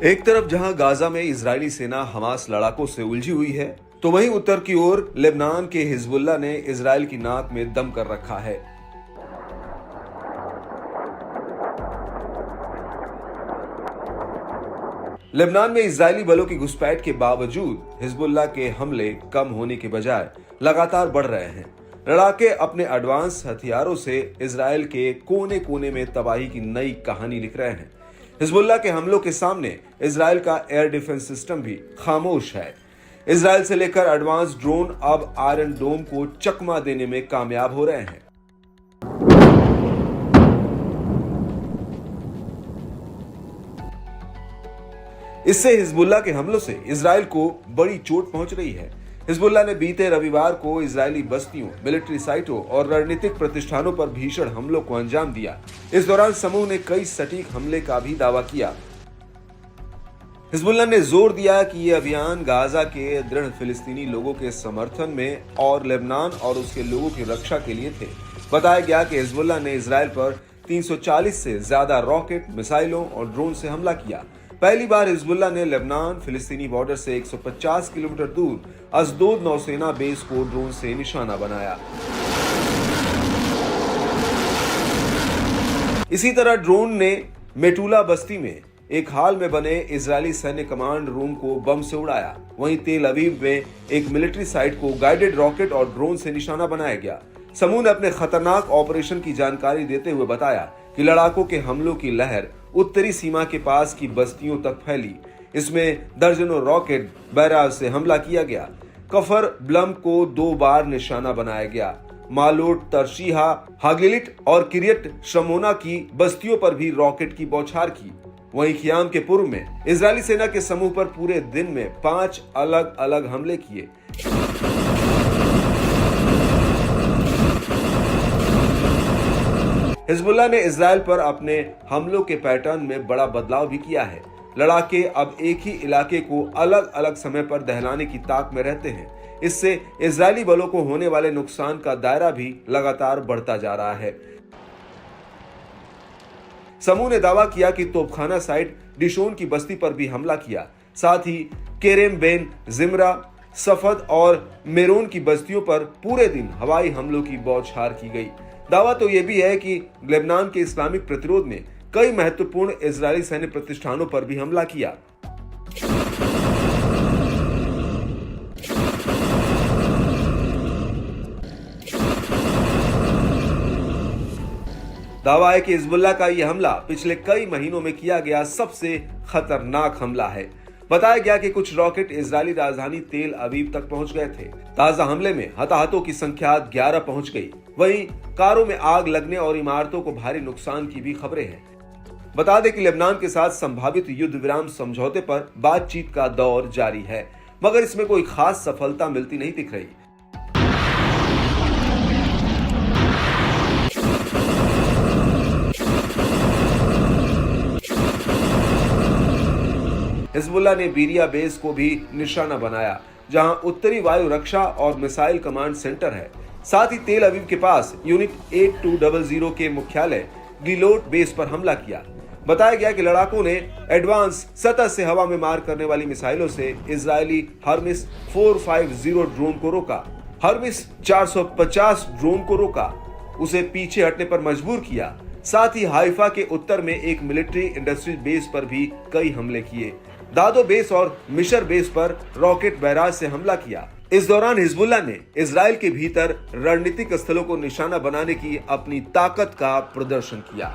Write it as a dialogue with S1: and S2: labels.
S1: एक तरफ जहां गाजा में इजरायली सेना हमास लड़ाकों से उलझी हुई है, तो वहीं उत्तर की ओर लेबनान के हिजबुल्लाह ने इजरायल की नाक में दम कर रखा है। लेबनान में इजरायली बलों की घुसपैठ के बावजूद हिजबुल्लाह के हमले कम होने के बजाय लगातार बढ़ रहे हैं। लड़ाके अपने एडवांस हथियारों से इजरायल के कोने कोने में तबाही की नई कहानी लिख रहे हैं। हिजबुल्लाह के हमलों के सामने इजरायल का एयर डिफेंस सिस्टम भी खामोश है। इजरायल से लेकर एडवांस ड्रोन अब आयरन डोम को चकमा देने में कामयाब हो रहे हैं। इससे हिजबुल्लाह के हमलों से इजरायल को बड़ी चोट पहुंच रही है। हिजबुल्लाह ने बीते रविवार को इजरायली बस्तियों, मिलिट्री साइटों और रणनीतिक प्रतिष्ठानों पर भीषण हमलों को अंजाम दिया। इस दौरान समूह ने कई सटीक हमले का भी दावा किया। हिजबुल्लाह ने जोर दिया कि यह अभियान गाजा के दृढ़ फिलिस्तीनी लोगों के समर्थन में और लेबनान और उसके लोगों की रक्षा के लिए थे। बताया गया कि हिजबुल्लाह ने इजरायल पर 340 से ज्यादा रॉकेट, मिसाइलों और ड्रोन से हमला किया। पहली बार हिजबुल्लाह ने लेबनान फिलिस्तीनी बॉर्डर से 150 किलोमीटर दूर अशदोद नौसेना बेस को ड्रोन से निशाना बनाया। इसी तरह ड्रोन ने मेटुला बस्ती में एक हाल में बने इजरायली सैन्य कमांड रूम को बम से उड़ाया। वहीं तेल अवीव में एक मिलिट्री साइट को गाइडेड रॉकेट और ड्रोन से निशाना बनाया गया। समूह ने अपने खतरनाक ऑपरेशन की जानकारी देते हुए बताया कि लड़ाकों के हमलों की लहर उत्तरी सीमा के पास की बस्तियों तक फैली। इसमें दर्जनों रॉकेट बैराज से हमला किया गया। कफर ब्लम को 2 बार निशाना बनाया गया। मालोट, तरशीहा, हागिलिट और किरियट शमोना की बस्तियों पर भी रॉकेट की बौछार की। वहीं खियाम के पूर्व में इजरायली सेना के समूह पर पूरे दिन में 5 अलग अलग हमले किए। हिजबुल्लाह ने इजरायल पर अपने हमलों के पैटर्न में बड़ा बदलाव भी किया है। लड़ाके अब एक ही इलाके को अलग अलग समय पर दहलाने की ताक में रहते हैं। इससे इजरायली बलों को होने वाले नुकसान का दायरा भी लगातार बढ़ता जा रहा है। समूह ने दावा किया कि तोपखाना साइट डिशोन की बस्ती पर भी हमला किया। साथ ही केरेम बेन जिमरा, सफद और मेरोन की बस्तियों पर पूरे दिन हवाई हमलों की बौछार की गई। दावा तो यह भी है कि लेबनान के इस्लामिक प्रतिरोध ने कई महत्वपूर्ण इजरायली सैन्य प्रतिष्ठानों पर भी हमला किया। दावा है कि हिजबुल्लाह का यह हमला पिछले कई महीनों में किया गया सबसे खतरनाक हमला है। बताया गया कि कुछ रॉकेट इजरायली राजधानी तेल अवीव तक पहुंच गए थे। ताजा हमले में हताहतों की संख्या 11 पहुंच गई। वहीं कारों में आग लगने और इमारतों को भारी नुकसान की भी खबरें हैं। बता दें कि लेबनान के साथ संभावित युद्ध विराम समझौते पर बातचीत का दौर जारी है, मगर इसमें कोई खास सफलता मिलती नहीं दिख रही। हिजबुल्लाह ने बीरिया बेस को भी निशाना बनाया, जहां उत्तरी वायु रक्षा और मिसाइल कमांड सेंटर है। साथ ही तेल अवीव के पास यूनिट 8200 के मुख्यालय गिलोट बेस पर हमला किया। बताया गया कि लड़ाकों ने एडवांस सतह से हवा में मार करने वाली मिसाइलों से इजरायली हर्मिस 450 ड्रोन को रोका। हर्मिस 450 ड्रोन को रोका, उसे पीछे हटने पर मजबूर किया। साथ ही हाइफा के उत्तर में एक मिलिट्री इंडस्ट्री बेस पर भी कई हमले किए। दादो बेस और मिशर बेस पर रॉकेट बैराज से हमला किया। इस दौरान हिजबुल्लाह ने इजरायल के भीतर रणनीतिक स्थलों को निशाना बनाने की अपनी ताकत का प्रदर्शन किया।